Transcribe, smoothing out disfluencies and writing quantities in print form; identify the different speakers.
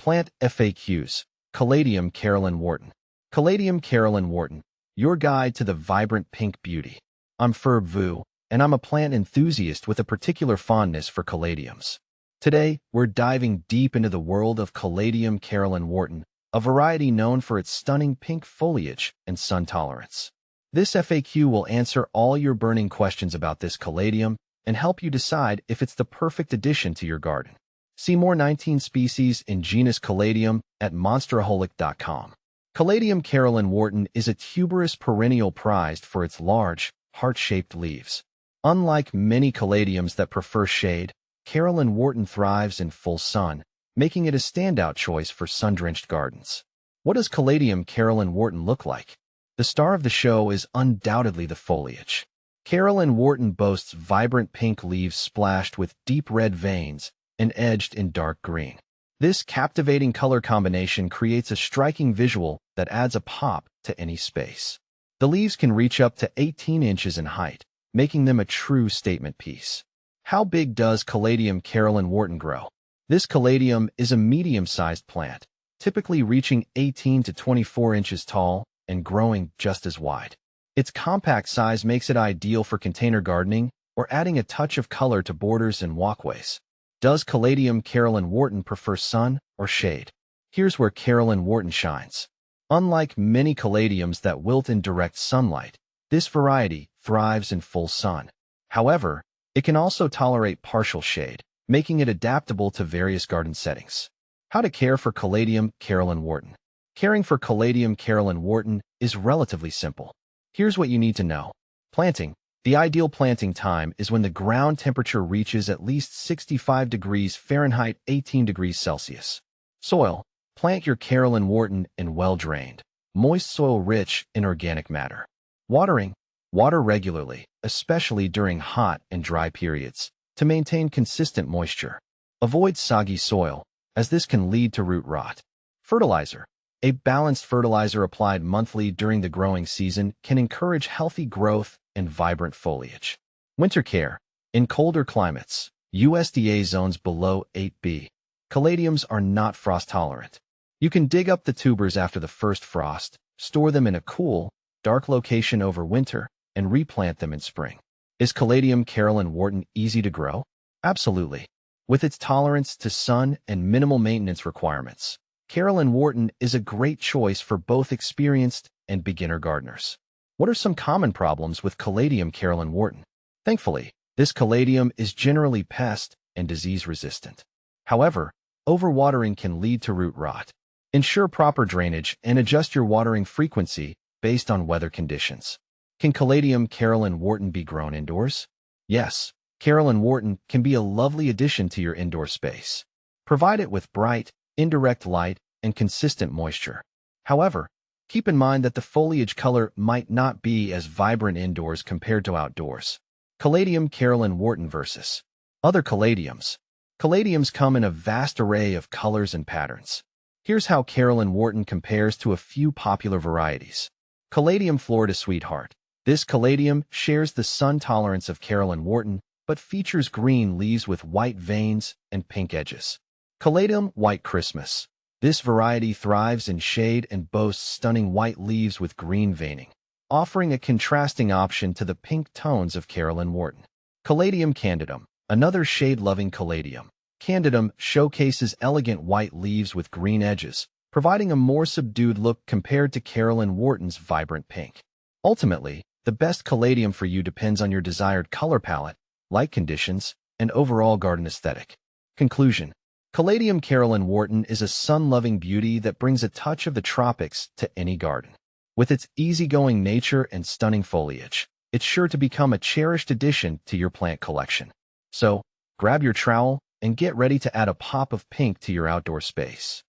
Speaker 1: Plant FAQs. Caladium Carolyn Whorton. Caladium Carolyn Whorton, your guide to the vibrant pink beauty. I'm Ferb Vu, and I'm a plant enthusiast with a particular fondness for caladiums. Today, we're diving deep into the world of Caladium Carolyn Whorton, a variety known for its stunning pink foliage and sun tolerance. This FAQ will answer all your burning questions about this caladium and help you decide if it's the perfect addition to your garden. See more 19 species in genus Caladium at monsteraholic.com. Caladium Carolyn Whorton is a tuberous perennial prized for its large, heart-shaped leaves. Unlike many caladiums that prefer shade, Carolyn Whorton thrives in full sun, making it a standout choice for sun-drenched gardens. What does Caladium Carolyn Whorton look like? The star of the show is undoubtedly the foliage. Carolyn Whorton boasts vibrant pink leaves splashed with deep red veins and edged in dark green. This captivating color combination creates a striking visual that adds a pop to any space. The leaves can reach up to 18 inches in height, making them a true statement piece. How big does Caladium Carolyn Whorton grow? This caladium is a medium-sized plant, typically reaching 18 to 24 inches tall and growing just as wide. Its compact size makes it ideal for container gardening or adding a touch of color to borders and walkways. Does Caladium Carolyn Whorton prefer sun or shade? Here's where Carolyn Whorton shines. Unlike many caladiums that wilt in direct sunlight, this variety thrives in full sun. However, it can also tolerate partial shade, making it adaptable to various garden settings. How to care for Caladium Carolyn Whorton. Caring for Caladium Carolyn Whorton is relatively simple. Here's what you need to know. Planting. The ideal planting time is when the ground temperature reaches at least 65 degrees Fahrenheit, 18 degrees Celsius. Soil. Plant your Carolyn Whorton in well-drained, moist soil rich in organic matter. Watering. Water regularly, especially during hot and dry periods, to maintain consistent moisture. Avoid soggy soil, as this can lead to root rot. Fertilizer. A balanced fertilizer applied monthly during the growing season can encourage healthy growth and vibrant foliage. Winter care. In colder climates, USDA zones below 8B, caladiums are not frost-tolerant. You can dig up the tubers after the first frost, store them in a cool, dark location over winter, and replant them in spring. Is Caladium Carolyn Whorton easy to grow? Absolutely. With its tolerance to sun and minimal maintenance requirements, Carolyn Whorton is a great choice for both experienced and beginner gardeners. What are some common problems with Caladium Carolyn Whorton? Thankfully, this caladium is generally pest and disease resistant. However, overwatering can lead to root rot. Ensure proper drainage and adjust your watering frequency based on weather conditions. Can Caladium Carolyn Whorton be grown indoors? Yes, Carolyn Whorton can be a lovely addition to your indoor space. Provide it with bright, indirect light and consistent moisture. However, keep in mind that the foliage color might not be as vibrant indoors compared to outdoors. Caladium Carolyn Whorton versus other caladiums. Caladiums come in a vast array of colors and patterns. Here's how Carolyn Whorton compares to a few popular varieties. Caladium Florida Sweetheart. This caladium shares the sun tolerance of Carolyn Whorton, but features green leaves with white veins and pink edges. Caladium White Christmas. This variety thrives in shade and boasts stunning white leaves with green veining, offering a contrasting option to the pink tones of Carolyn Whorton. Caladium Candidum. Another shade-loving caladium. Candidum showcases elegant white leaves with green edges, providing a more subdued look compared to Carolyn Whorton's vibrant pink. Ultimately, the best caladium for you depends on your desired color palette, light conditions, and overall garden aesthetic. Conclusion. Caladium Carolyn Whorton is a sun-loving beauty that brings a touch of the tropics to any garden. With its easygoing nature and stunning foliage, it's sure to become a cherished addition to your plant collection. So, grab your trowel and get ready to add a pop of pink to your outdoor space.